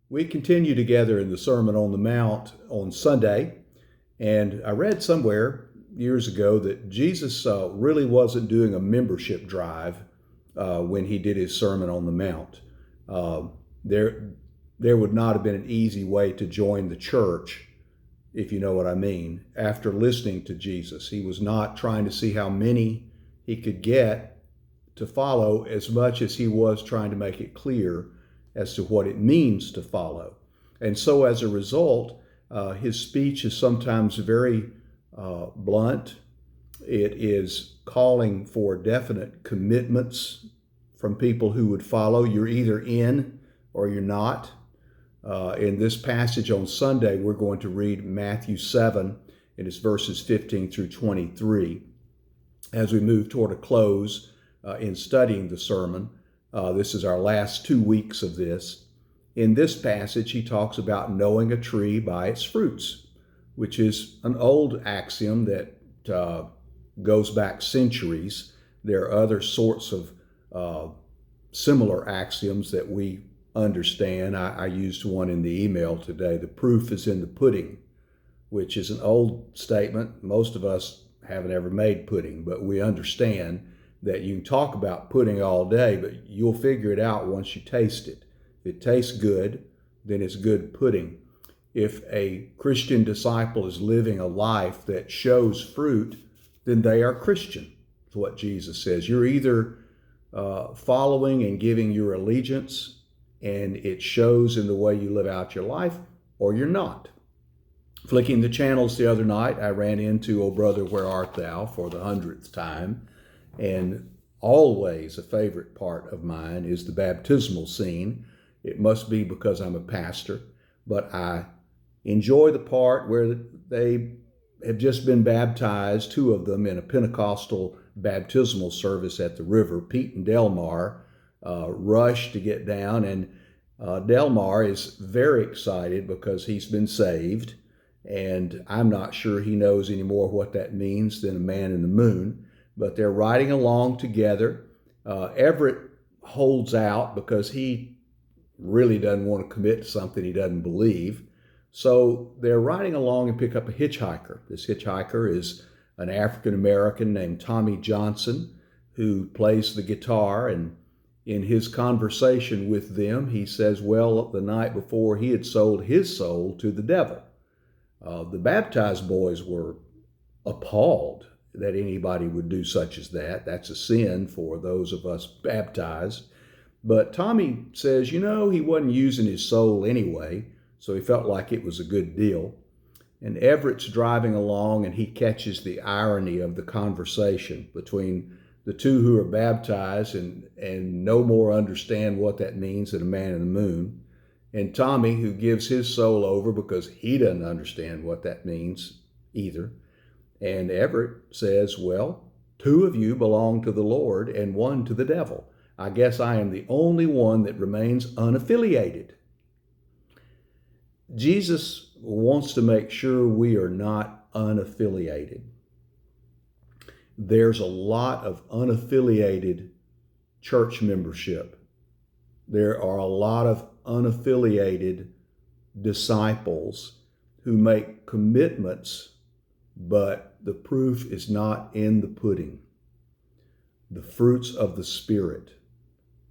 We continue together in the Sermon on the Mount on Sunday, and I read somewhere years ago that Jesus really wasn't doing a membership drive when he did his Sermon on the Mount. Uh, there, there would not have been an easy way to join the church, if you know what I mean, after listening to Jesus. He was not trying to see how many he could get to follow as much as he was trying to make it clear as to what it means to follow. And so as a result, his speech is sometimes very blunt. It is calling for definite commitments from people who would follow. You're either in or you're not. In this passage on Sunday, we're going to read Matthew 7, and it's verses 15 through 23. As we move toward a close in studying the sermon, this is our last 2 weeks of this. In this passage, he talks about knowing a tree by its fruits, which is an old axiom that goes back centuries. There are other sorts of similar axioms that we understand. I used one in the email today. The proof is in the pudding, which is an old statement. Most of us haven't ever made pudding, but we understand that you can talk about pudding all day, but you'll figure it out once you taste it. If it tastes good, then it's good pudding. If a Christian disciple is living a life that shows fruit, then they are Christian. That's what Jesus says. You're either following and giving your allegiance, and it shows in the way you live out your life, or you're not. Flicking the channels the other night, I ran into "O Brother, Where Art Thou" for the 100th time. And always a favorite part of mine is the baptismal scene. It must be because I'm a pastor, but I enjoy the part where they have just been baptized, two of them, in a Pentecostal baptismal service at the river. Pete and Delmar rush to get down, and Delmar is very excited because he's been saved, and I'm not sure he knows any more what that means than a man in the moon. But they're riding along together. Everett holds out because he really doesn't want to commit to something he doesn't believe. So they're riding along and pick up a hitchhiker. This hitchhiker is an African American named Tommy Johnson, who plays the guitar. And in his conversation with them, he says, well, the night before he had sold his soul to the devil. The baptized boys were appalled that anybody would do such as that. That's a sin for those of us baptized. But Tommy says, he wasn't using his soul anyway, so he felt like it was a good deal. And Everett's driving along, and he catches the irony of the conversation between the two who are baptized and no more understand what that means than a man in the moon, and Tommy, who gives his soul over because he doesn't understand what that means either. And Everett says, well, 2 of you belong to the Lord and 1 to the devil. I guess I am the only one that remains unaffiliated. Jesus wants to make sure we are not unaffiliated. There's a lot of unaffiliated church membership. There are a lot of unaffiliated disciples who make commitments, but the proof is not in the pudding. The fruits of the Spirit,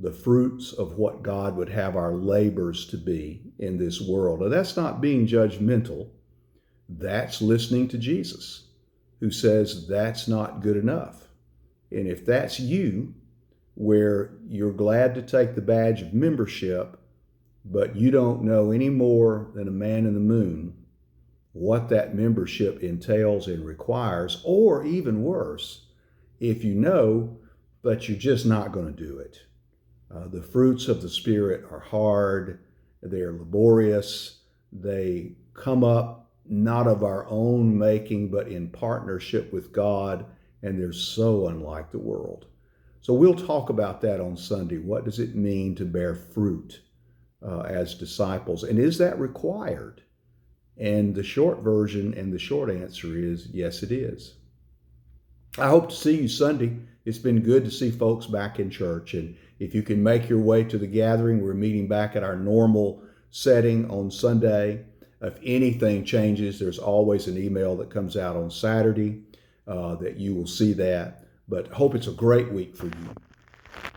the fruits of what God would have our labors to be in this world. Now, that's not being judgmental. That's listening to Jesus, who says that's not good enough. And if that's you, where you're glad to take the badge of membership, but you don't know any more than a man in the moon what that membership entails and requires, or even worse, if you know, but you're just not going to do it. The fruits of the Spirit are hard, they're laborious, they come up not of our own making, but in partnership with God, and they're so unlike the world. So we'll talk about that on Sunday. What does it mean to bear fruit as disciples? And is that required? And the short version and the short answer is yes, it is. I hope to see you Sunday. It's been good to see folks back in church. And if you can make your way to the gathering, we're meeting back at our normal setting on Sunday. If anything changes, there's always an email that comes out on Saturday that you will see that. But hope it's a great week for you.